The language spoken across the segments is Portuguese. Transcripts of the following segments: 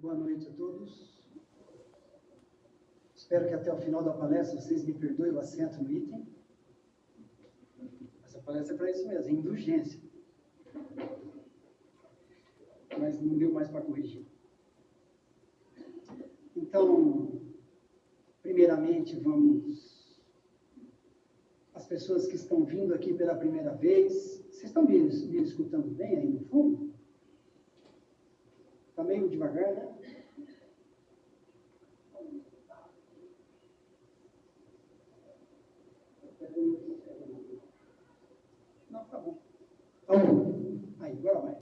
Boa noite a todos. Espero que até o final da palestra vocês me perdoem o acento no item. Essa palestra é para isso mesmo, é indulgência. Mas não deu mais para corrigir. Então, primeiramente, as pessoas que estão vindo aqui pela primeira vez, vocês estão me escutando bem aí no fundo? Está meio devagar, né? Não, tá bom. Aí, agora vai.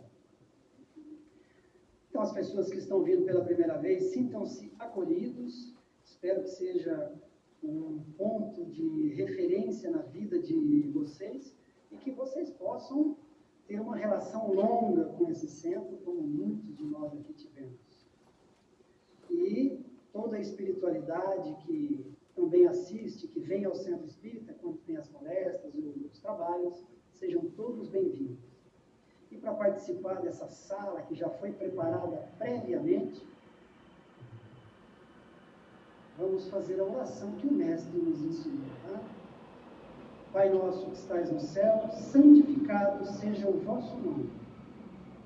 Então, as pessoas que estão vindo pela primeira vez, sintam-se acolhidos. Espero que seja um ponto de referência na vida de vocês e que vocês possam ter uma relação longa com esse centro, como muitos de nós aqui tivemos. E toda a espiritualidade que também assiste, que vem ao Centro Espírita, quando tem as palestras, os trabalhos, sejam todos bem-vindos. E para participar dessa sala que já foi preparada previamente, vamos fazer a oração que o Mestre nos ensinou. Tá? Pai nosso que estais no céu, santificado seja o vosso nome.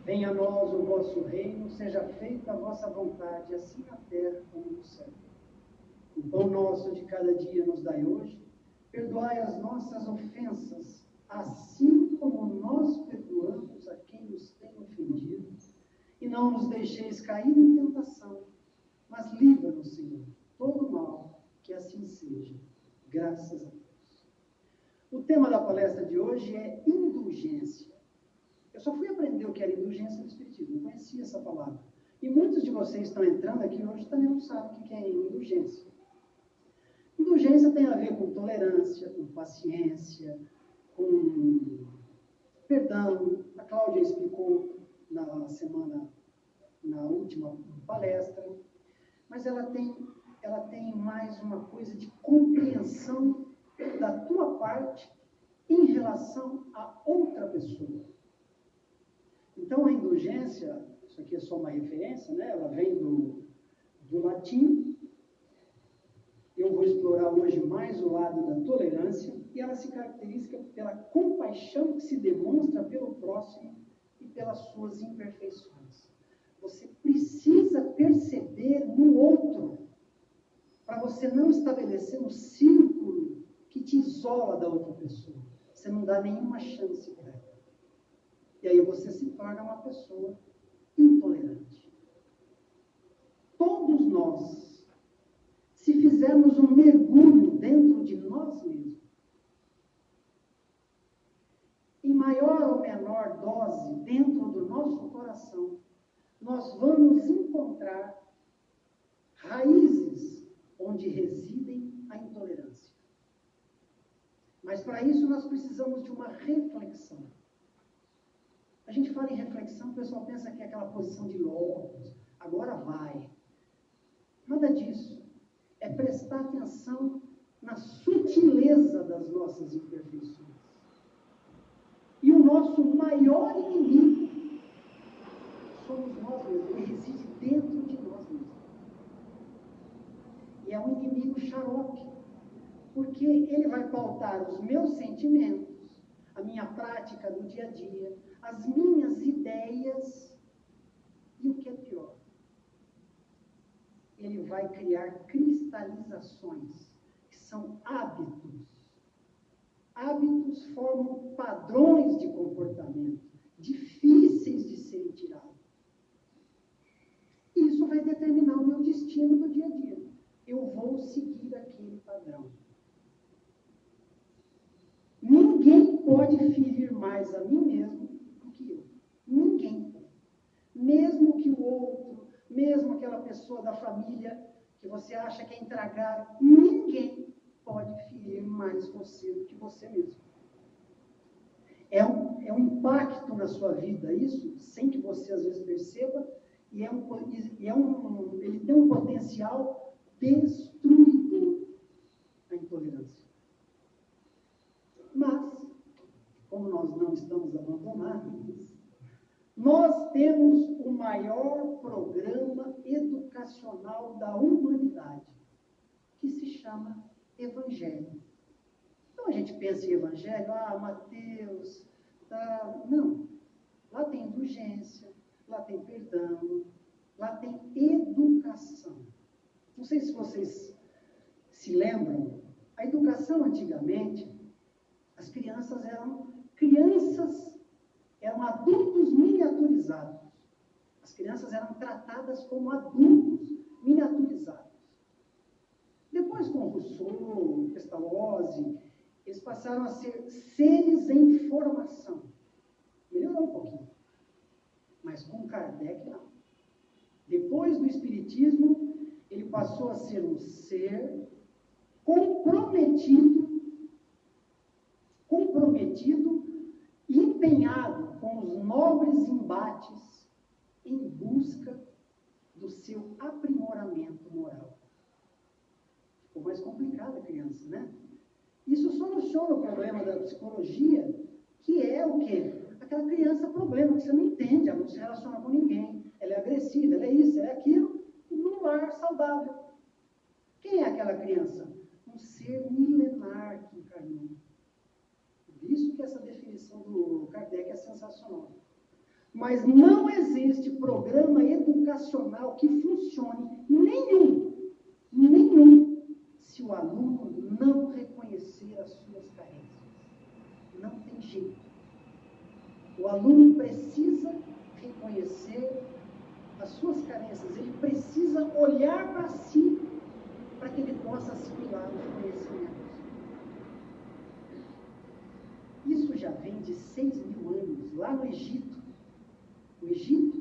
Venha a nós o vosso reino, seja feita a vossa vontade, assim na terra como no céu. O pão nosso de cada dia nos dai hoje. Perdoai as nossas ofensas, assim como nós perdoamos a quem nos tem ofendido. E não nos deixeis cair em tentação, mas livra-nos, Senhor, todo mal, que assim seja. Graças a Deus. O tema da palestra de hoje é indulgência. Eu só fui aprender o que era indulgência no Espiritismo, não conhecia essa palavra. E muitos de vocês estão entrando aqui hoje também não sabem o que é indulgência. Indulgência tem a ver com tolerância, com paciência, com perdão. A Cláudia explicou na última palestra, mas ela tem mais uma coisa de compreensão da tua parte em relação a outra pessoa. Então, a indulgência, isso aqui é só uma referência, né? Ela vem do latim. Eu vou explorar hoje mais o lado da tolerância, e ela se caracteriza pela compaixão que se demonstra pelo próximo e pelas suas imperfeições. Você precisa perceber no outro, para você não estabelecer um círculo que te isola da outra pessoa. Você não dá nenhuma chance para ela. E aí você se torna uma pessoa intolerante. Todos nós, se fizermos um mergulho dentro de nós mesmos, em maior ou menor dose dentro do nosso coração, nós vamos encontrar raízes onde residem a intolerância. Mas para isso nós precisamos de uma reflexão. A gente fala em reflexão, o pessoal pensa que é aquela posição de lótus, agora vai. Nada disso. É prestar atenção na sutileza das nossas imperfeições. E o nosso maior inimigo somos nós mesmos, ele reside dentro de nós mesmos. E é um inimigo xarope, porque ele vai pautar os meus sentimentos, a minha prática do dia a dia, as minhas ideias, e o que é pior, ele vai criar cristalizações, que são hábitos. Hábitos formam padrões de comportamento, difíceis de serem tirados. Isso vai determinar o meu destino do dia a dia. Eu vou seguir aquele padrão. Ninguém pode ferir mais a mim mesmo do que eu. Ninguém pode. Mesmo que o outro, mesmo aquela pessoa da família que você acha que é intragável, ninguém pode ferir mais você do que você mesmo. É um impacto na sua vida, isso, sem que você às vezes perceba, e ele tem um potencial destruidor, a intolerância. Mas, como nós não estamos abandonados, nós temos o maior programa educativo educacional da humanidade, que se chama Evangelho. Então a gente pensa em Evangelho, Mateus, não. Lá tem indulgência, lá tem perdão, lá tem educação. Não sei se vocês se lembram, a educação antigamente, as crianças eram adultos miniaturizados. As crianças eram tratadas como adultos miniaturizados. Depois, com Rousseau, Pestalozzi, eles passaram a ser seres em formação. Melhorou um pouquinho. Mas com Kardec, não. Depois do Espiritismo, ele passou a ser um ser comprometido e empenhado com os nobres embates em busca do seu aprimoramento moral. Ficou mais complicada a criança, né? Isso soluciona o problema da psicologia, que é o quê? Aquela criança problema, que você não entende, ela não se relaciona com ninguém, ela é agressiva, ela é isso, ela é aquilo, num lar saudável. Quem é aquela criança? Um ser milenar que encarnou. Por isso que essa definição do Kardec é sensacional. Mas não existe programa educacional que funcione, nenhum, se o aluno não reconhecer as suas carências. Não tem jeito. O aluno precisa reconhecer as suas carências, ele precisa olhar para si, para que ele possa assimilar os conhecimentos. Isso já vem de 6.000 anos, lá no Egito. O Egito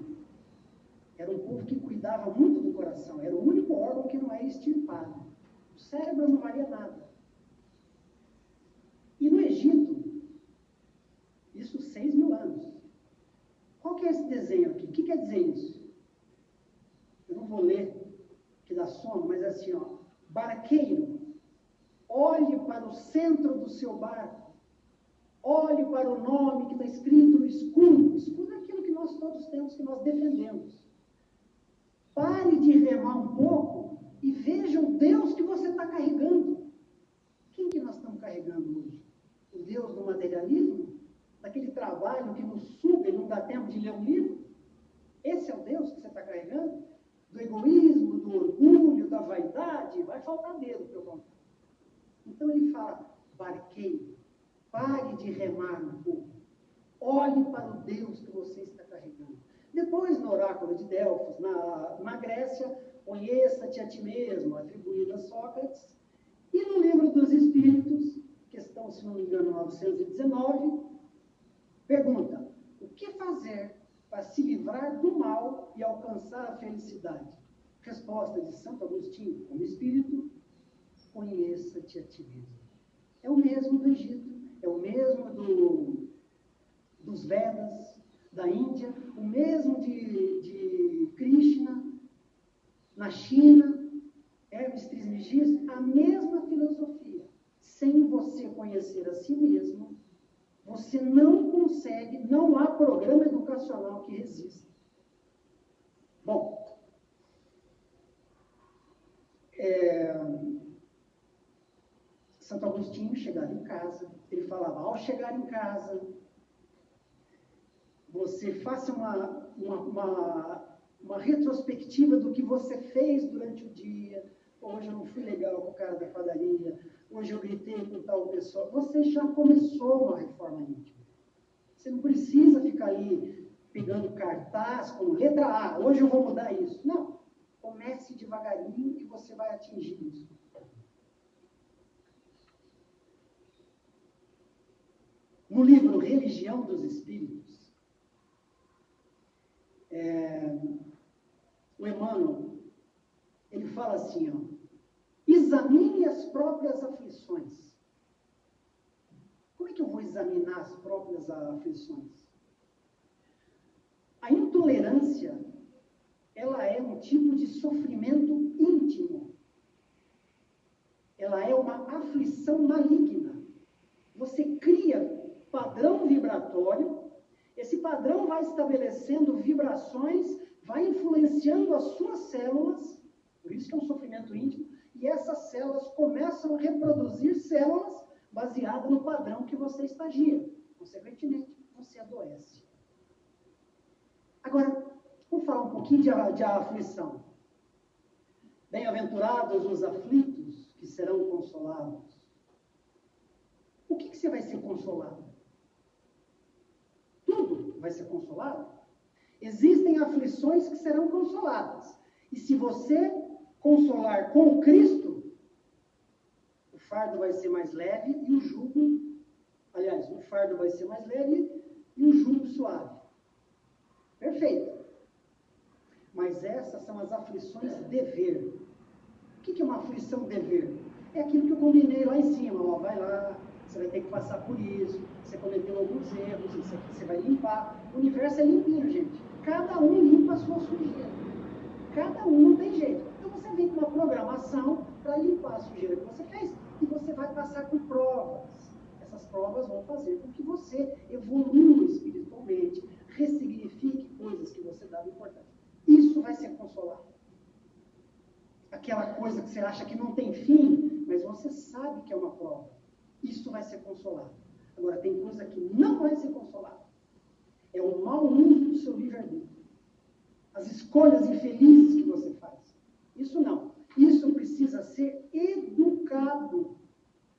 era um povo que cuidava muito do coração, era o único órgão que não era extirpado. O cérebro não valia nada. E no Egito, isso 6.000 anos. Qual que é esse desenho aqui? O que quer dizer isso? Eu não vou ler, que dá sono, mas é assim, barqueiro, olhe para o centro do seu barco, olhe para o nome que está escrito no escudo. Escudo é aquilo que nós todos temos, que nós defendemos. Pare de remar um pouco e veja o Deus que você está carregando. Quem que nós estamos carregando hoje? O Deus do materialismo? Daquele trabalho que nos suga e não dá tempo de ler um livro? Esse é o Deus que você está carregando? Do egoísmo, do orgulho, da vaidade? Vai faltar dedo para eu contar. Então ele fala, barqueiro, pare de remar um pouco. Olhe para o Deus que você está carregando. Depois, no oráculo de Delfos, na Grécia, conheça-te a ti mesmo, atribuído a Sócrates. E no livro dos Espíritos, questão, se não me engano, 919, pergunta, o que fazer para se livrar do mal e alcançar a felicidade? Resposta de Santo Agostinho, como espírito, conheça-te a ti mesmo. É o mesmo do Egito, é o mesmo dos Vedas, da Índia, o mesmo de Krishna, na China, Hermes Trismegisto, a mesma filosofia. Sem você conhecer a si mesmo, você não consegue, não há programa educacional que resista. Bom, Santo Agostinho chegava em casa, ele falava, ao chegar em casa, você faça uma retrospectiva do que você fez durante o dia. Hoje eu não fui legal com o cara da padaria, hoje eu gritei com tal pessoa. Você já começou uma reforma íntima. Você não precisa ficar aí pegando cartaz com letra A, hoje eu vou mudar isso. Não, comece devagarinho e você vai atingir isso. No livro Religião dos Espíritos, o Emmanuel, ele fala assim, examine as próprias aflições. Como é que eu vou examinar as próprias aflições? A intolerância, ela é um tipo de sofrimento íntimo. Ela é uma aflição maligna. Você cria padrão vibratório, esse padrão vai estabelecendo vibrações, vai influenciando as suas células registro íntimo, e essas células começam a reproduzir células baseadas no padrão que você estagia. Consequentemente, você adoece. Agora, vamos falar um pouquinho de aflição. Bem-aventurados os aflitos, que serão consolados. O que você vai ser consolado? Tudo vai ser consolado? Existem aflições que serão consoladas. E se você consolar com Cristo, o fardo vai ser mais leve e o jugo, aliás, o fardo vai ser mais leve e o jugo suave. Perfeito. Mas essas são as aflições dever. O que é uma aflição dever? É aquilo que eu combinei lá em cima. Ó, vai lá, você vai ter que passar por isso, você cometeu alguns erros, isso aqui você vai limpar. O universo é limpinho, gente. Cada um limpa a sua sujeira. Cada um não tem jeito. Então você vem com uma programação para limpar a sujeira que você fez e você vai passar por provas. Essas provas vão fazer com que você evolua espiritualmente, ressignifique coisas que você dava importância. Isso vai ser consolado. Aquela coisa que você acha que não tem fim, mas você sabe que é uma prova. Isso vai ser consolado. Agora, tem coisa que não vai ser consolada. É o mau uso do seu livre-arbítrio. As escolhas infelizes que você faz. Isso não. Isso precisa ser educado.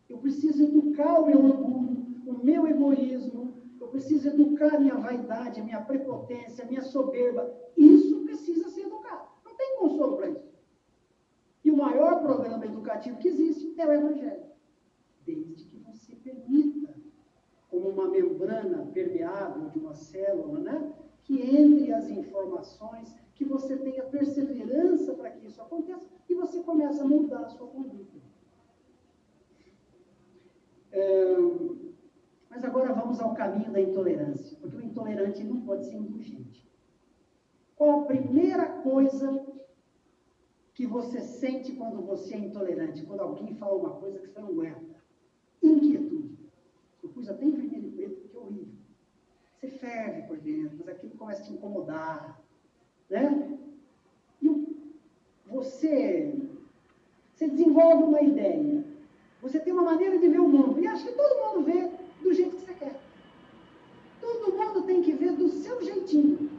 Eu preciso educar o meu orgulho, o meu egoísmo. Eu preciso educar a minha vaidade, a minha prepotência, a minha soberba. Isso precisa ser educado. Não tem consolo para isso. E o maior programa educativo que existe é o Evangelho. Desde que você permita, como uma membrana permeável de uma célula, né? Que entre as informações, que você tenha perseverança para que isso aconteça e você começa a mudar a sua conduta. Mas agora vamos ao caminho da intolerância, porque o intolerante não pode ser indulgente. Qual a primeira coisa que você sente quando você é intolerante? Quando alguém fala uma coisa que você não aguenta. Inquietude. Eu pus até em vermelho e preto, porque é horrível. Você ferve por dentro, mas aquilo começa a te incomodar. Né? E você desenvolve uma ideia. Você tem uma maneira de ver o mundo. E acha que todo mundo vê do jeito que você quer. Todo mundo tem que ver do seu jeitinho.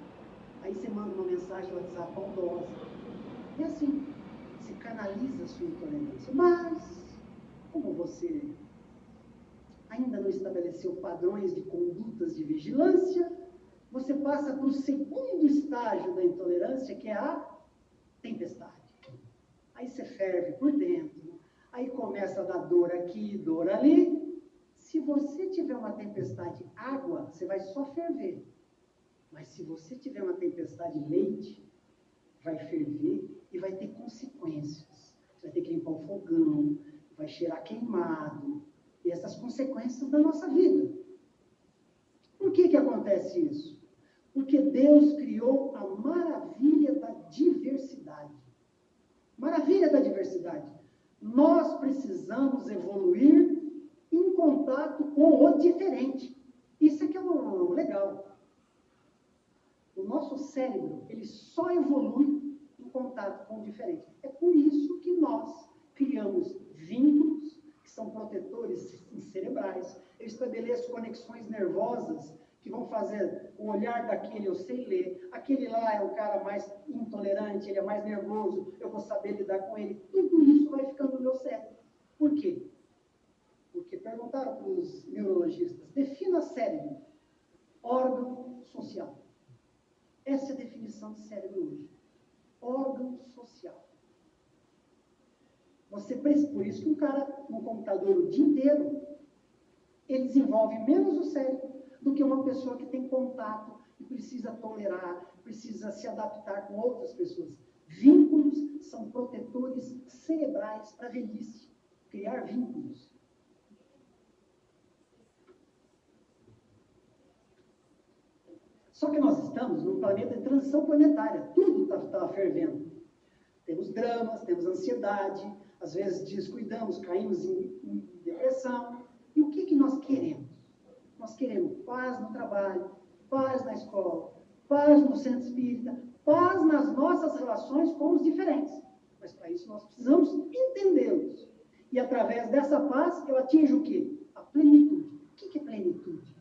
Aí você manda uma mensagem no WhatsApp bondosa. E assim, você canaliza a sua intolerância. Mas, como você ainda não estabeleceu padrões de condutas de vigilância, você passa para o segundo estágio da intolerância, que é a tempestade. Aí você ferve por dentro, aí começa a dar dor aqui, dor ali. Se você tiver uma tempestade água, você vai só ferver. Mas se você tiver uma tempestade leite, vai ferver e vai ter consequências. Você vai ter que limpar o fogão, vai cheirar queimado. E essas consequências da nossa vida. Por que acontece isso? Porque Deus criou a maravilha da diversidade. Maravilha da diversidade. Nós precisamos evoluir em contato com o diferente. Isso é que é o legal. O nosso cérebro, ele só evolui em contato com o diferente. É por isso que nós criamos vínculos que são protetores cerebrais. Eu estabeleço conexões nervosas que vão fazer o olhar daquele eu sei ler, aquele lá é o cara mais intolerante, ele é mais nervoso, eu vou saber lidar com ele. Tudo isso vai ficando no meu cérebro. Por quê? Porque perguntaram para os neurologistas, defina cérebro, órgão social. Essa é a definição de cérebro hoje. Órgão social. Por isso que um cara no computador o dia inteiro, ele desenvolve menos o cérebro do que uma pessoa que tem contato e precisa tolerar, precisa se adaptar com outras pessoas. Vínculos são protetores cerebrais para a velhice. Criar vínculos. Só que nós estamos num planeta de transição planetária. Tudo está fervendo. Temos dramas, temos ansiedade, às vezes descuidamos, caímos em depressão. E o que nós queremos? Nós queremos paz no trabalho, paz na escola, paz no centro espírita, paz nas nossas relações com os diferentes. Mas para isso isso. Nós precisamos entendê-los. E através dessa paz, eu atinjo o quê? A plenitude. O que é plenitude?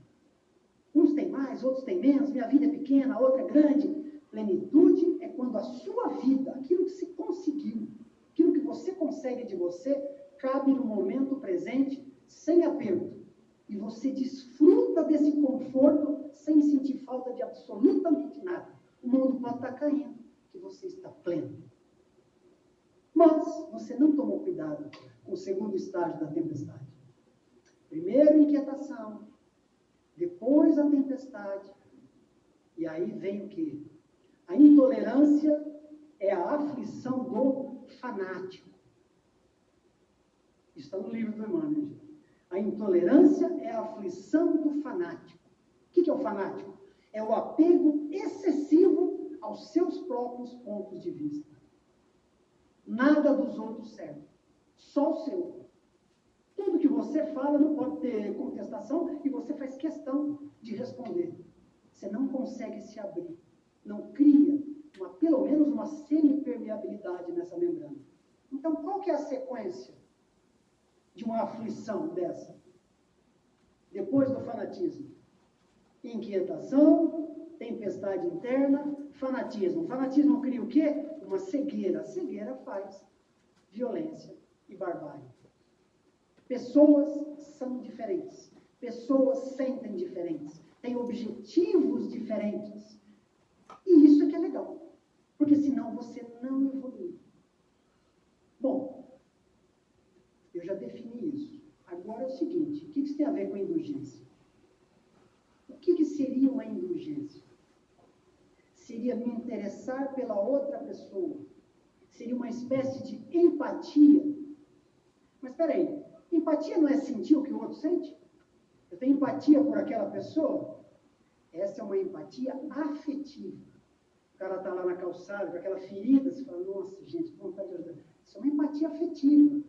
Uns têm mais, outros têm menos, minha vida é pequena, a outra é grande. Plenitude é quando a sua vida, aquilo que se conseguiu, aquilo que você consegue de você, cabe no momento presente, sem aperto. E você desfruta desse conforto sem sentir falta de absolutamente nada. O mundo pode estar caindo, que você está pleno. Mas você não tomou cuidado com o segundo estágio da tempestade. Primeiro, inquietação. Depois, a tempestade. E aí vem o quê? A intolerância é a aflição do fanático. Está no livro do Emmanuel. A intolerância é a aflição do fanático. O que é o fanático? É o apego excessivo aos seus próprios pontos de vista. Nada dos outros serve. Só o seu. Tudo que você fala não pode ter contestação e você faz questão de responder. Você não consegue se abrir. Não cria, pelo menos uma semi-permeabilidade nessa membrana. Então, qual que é a sequência de uma aflição dessa? Depois do fanatismo. Inquietação, tempestade interna, fanatismo. O fanatismo cria o quê? Uma cegueira. A cegueira faz violência e barbárie. Pessoas são diferentes. Pessoas sentem diferentes. Têm objetivos diferentes. E isso é que é legal. Porque senão você não evolui. Bom, eu já defini isso. Agora é o seguinte, o que isso tem a ver com indulgência? O que seria uma indulgência? Seria me interessar pela outra pessoa. Seria uma espécie de empatia. Mas espera aí, empatia não é sentir o que o outro sente? Eu tenho empatia por aquela pessoa? Essa é uma empatia afetiva. O cara está lá na calçada com aquela ferida, você fala, nossa, gente, que vontade de ajudar. Isso é uma empatia afetiva.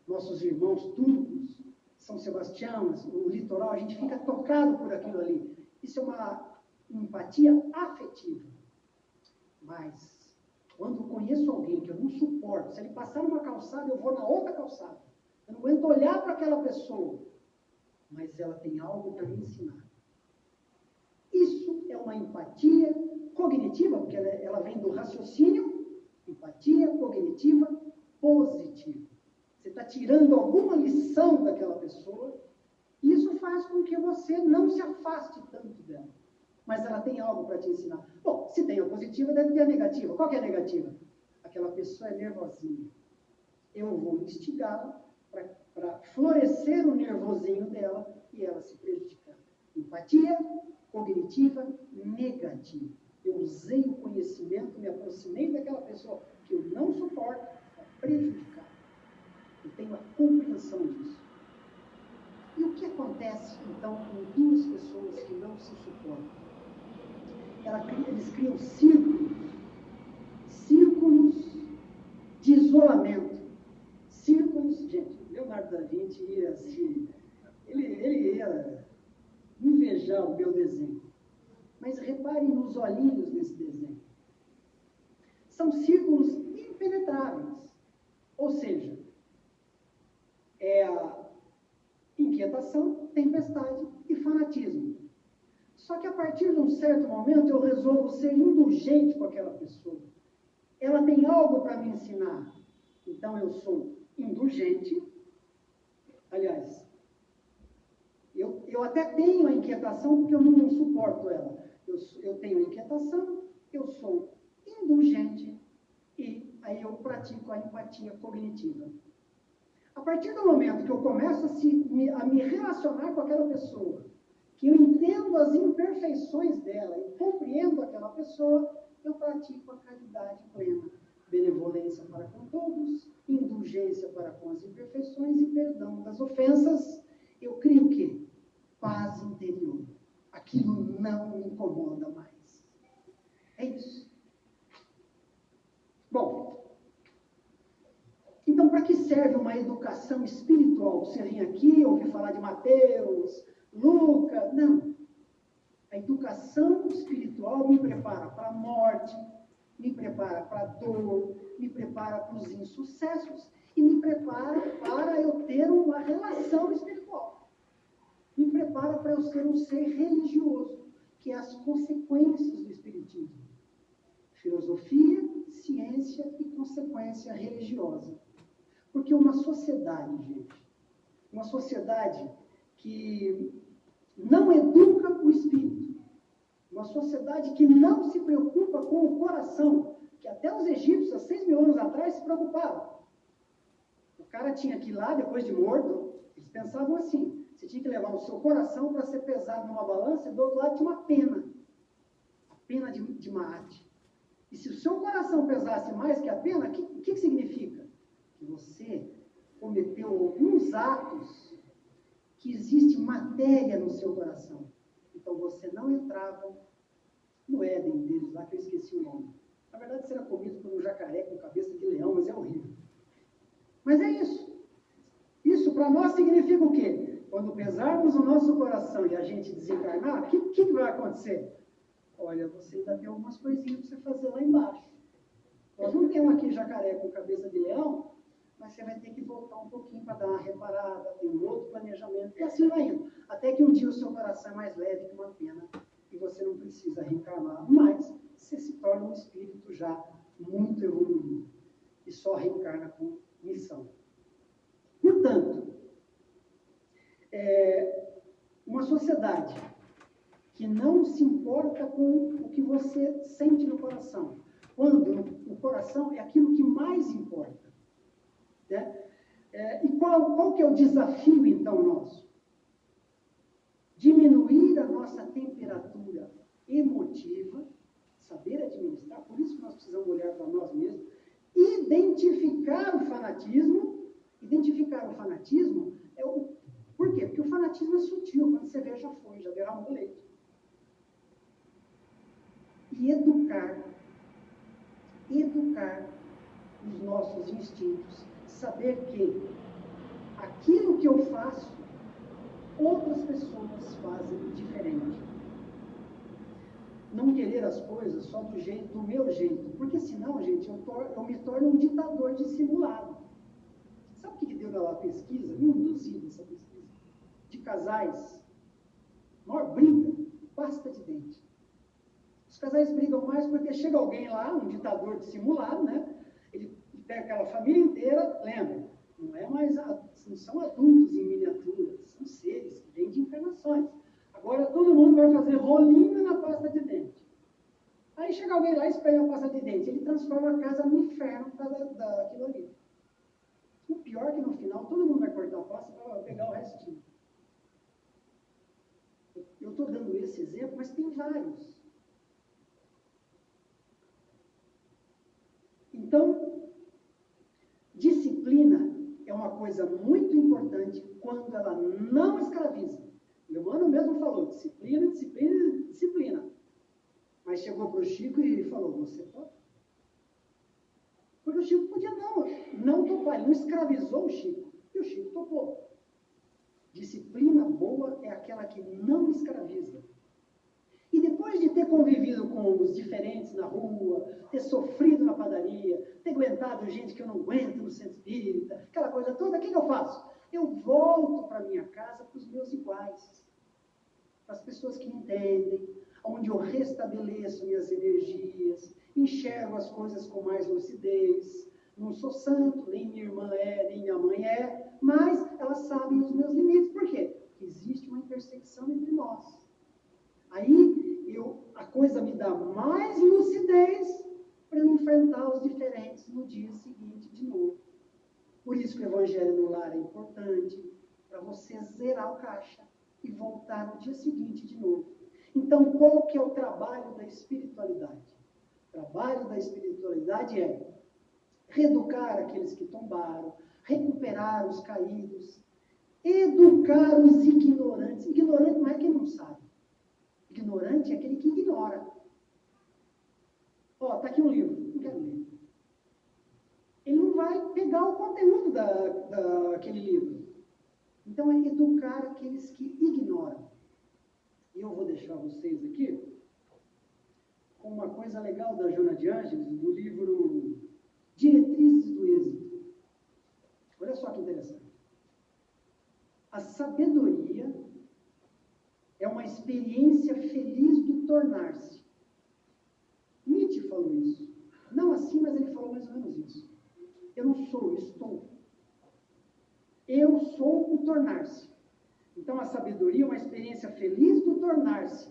Nossos irmãos turcos, São Sebastião, o litoral, a gente fica tocado por aquilo ali. Isso é uma empatia afetiva. Mas, quando eu conheço alguém que eu não suporto, se ele passar numa calçada, eu vou na outra calçada. Eu não aguento olhar para aquela pessoa, mas ela tem algo para me ensinar. Isso é uma empatia cognitiva, porque ela vem do raciocínio, empatia cognitiva positiva. Você está tirando alguma lição daquela pessoa, e isso faz com que você não se afaste tanto dela. Mas ela tem algo para te ensinar. Bom, se tem a positiva, deve ter a negativa. Qual que é a negativa? Aquela pessoa é nervosinha. Eu vou instigá-la para florescer o nervosinho dela e ela se prejudicar. Empatia cognitiva negativa. Eu usei o conhecimento, me aproximei daquela pessoa que eu não suporto para prejudicar. Eu tenho a compreensão disso. E o que acontece, então, com duas pessoas que não se suportam? Eles criam círculos de isolamento. Círculos, gente, Leonardo da Vinci ia assim, ele ia invejar o meu desenho. Mas reparem nos olhinhos desse desenho. São círculos impenetráveis. Ou seja, é a inquietação, tempestade e fanatismo. Só que a partir de um certo momento eu resolvo ser indulgente com aquela pessoa. Ela tem algo para me ensinar. Então eu sou indulgente. Aliás, eu até tenho a inquietação porque eu não suporto ela. Eu tenho a inquietação, eu sou indulgente e aí eu pratico a empatia cognitiva. A partir do momento que eu começo a me relacionar com aquela pessoa, que eu entendo as imperfeições dela, eu compreendo aquela pessoa, eu pratico a caridade plena, benevolência para com todos, indulgência para com as imperfeições e perdão das ofensas. Eu crio o quê? Paz interior. Aquilo não me incomoda mais. É isso. Bom, então para que serve uma educação espiritual? Você vem aqui, ouvir falar de Mateus, Lucas? Não. A educação espiritual me prepara para a morte, me prepara para a dor, me prepara prepara para os insucessos e me prepara para eu ter uma relação espiritual. Me prepara para eu ser um ser religioso, que é as consequências do espiritismo. Filosofia, ciência e consequência religiosa. Porque uma sociedade, gente, uma sociedade que não educa o espírito, uma sociedade que não se preocupa com o coração, que até os egípcios, há 6.000 anos atrás, se preocupavam. O cara tinha que ir lá, depois de morto, eles pensavam assim, você tinha que levar o seu coração para ser pesado numa balança, e do outro lado tinha uma pena, a pena de Maat. E se o seu coração pesasse mais que a pena, o que significa? Que você cometeu alguns atos que existe matéria no seu coração. Então você não entrava no Éden deles, lá que eu esqueci o nome. Na verdade, será comido por um jacaré com cabeça de leão, mas é horrível. Mas é isso. Isso para nós significa o quê? Quando pesarmos o nosso coração e a gente desencarnar, o que vai acontecer? Olha, você ainda tem algumas coisinhas para você fazer lá embaixo. Nós não temos aqui jacaré com cabeça de leão, mas você vai ter que voltar um pouquinho para dar uma reparada, tem um outro planejamento, e assim vai indo. Até que um dia o seu coração é mais leve que uma pena, e você não precisa reencarnar, mas você se torna um espírito já muito evoluído, e só reencarna com missão. Portanto, uma sociedade que não se importa com o que você sente no coração, quando o coração é aquilo que mais importa. Né? E qual que é o desafio, então, nosso? Diminuir a nossa temperatura emotiva, saber administrar, por isso que nós precisamos olhar para nós mesmos, identificar o fanatismo. Identificar o fanatismo por quê? Porque o fanatismo é sutil, quando você vê, já foi, já derramou leite. E educar os nossos instintos, saber que aquilo que eu faço, outras pessoas fazem diferente. Não querer as coisas só do meu jeito, porque senão, gente, eu me torno um ditador dissimulado. Sabe o que deu naquela pesquisa? Induzida essa pesquisa. De casais, maior briga, pasta de dente. Os casais brigam mais porque chega alguém lá, um ditador dissimulado, né? Ele pega aquela família inteira, lembra, não são adultos em miniatura, são seres que vêm de encarnações. Agora todo mundo vai fazer rolinho na pasta de dente. Aí chega alguém lá e espreme a pasta de dente, ele transforma a casa no inferno daquilo ali. O pior é que no final todo mundo vai cortar a pasta para pegar o restinho. Eu estou dando esse exemplo, mas tem vários. Então, disciplina é uma coisa muito importante quando ela não escraviza. O Emmanuel mesmo falou, disciplina, disciplina, disciplina. Mas chegou para o Chico e falou, você topa? Porque o Chico podia não topar, ele não escravizou o Chico, e o Chico topou. Disciplina boa é aquela que não escraviza. E depois de ter convivido com os diferentes na rua, ter sofrido na padaria, ter aguentado gente que eu não aguento no centro espírita, aquela coisa toda, o que eu faço? Eu volto para minha casa para os meus iguais, para as pessoas que me entendem, onde eu restabeleço minhas energias, enxergo as coisas com mais lucidez. Não sou santo, nem minha irmã é, nem minha mãe é, mas elas sabem os meus limites. Por quê? Porque existe uma intersecção entre nós. Aí a coisa me dá mais lucidez para eu enfrentar os diferentes no dia seguinte de novo. Por isso que o Evangelho no Lar é importante, para você zerar o caixa e voltar no dia seguinte de novo. Então, qual que é o trabalho da espiritualidade? O trabalho da espiritualidade é reeducar aqueles que tombaram, recuperar os caídos, educar os ignorantes. Ignorante não é quem não sabe. Ignorante é aquele que ignora. Está aqui um livro, não quero ler. Ele não vai pegar o conteúdo daquele livro. Então, é educar aqueles que ignoram. E eu vou deixar vocês aqui com uma coisa legal da Joana de Ângeles, do livro Diretrizes experiência feliz do tornar-se. Nietzsche falou isso. Não assim, mas ele falou mais ou menos isso. Eu não sou, eu estou. Eu sou o tornar-se. Então, a sabedoria é uma experiência feliz do tornar-se.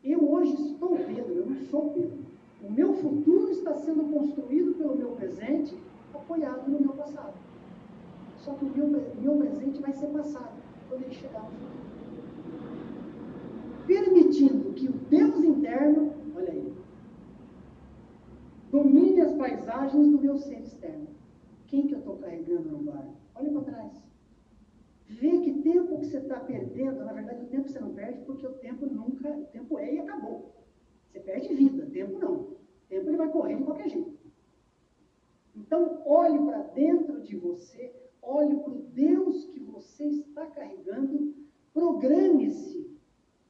Eu hoje estou Pedro, eu não sou Pedro. O meu futuro está sendo construído pelo meu presente, apoiado no meu passado. Só que o meu presente vai ser passado quando ele chegar no futuro. Permitindo que o Deus interno, olha aí, domine as paisagens do meu ser externo. Quem que eu estou carregando no barco? Olha para trás. Vê que tempo que você está perdendo. Na verdade, o tempo você não perde, porque o tempo é e acabou. Você perde vida, tempo não. O tempo ele vai correr de qualquer jeito. Então, olhe para dentro de você, olhe para o Deus que você está carregando, programe-se,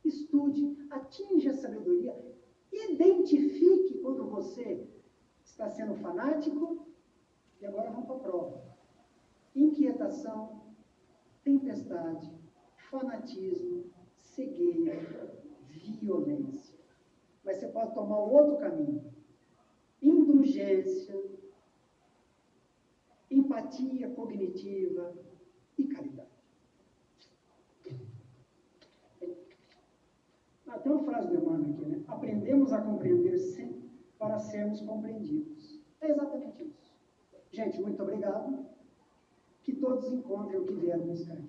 estude, atinja a sabedoria, identifique quando você está sendo fanático, e agora vamos para a prova. Inquietação, tempestade, fanatismo, cegueira, violência. Mas você pode tomar o outro caminho. Indulgência, empatia cognitiva e caridade. Tem uma frase do Emmanuel aqui, né? Aprendemos a compreender sempre para sermos compreendidos. É exatamente isso. Gente, muito obrigado. Que todos encontrem o que vieram buscar.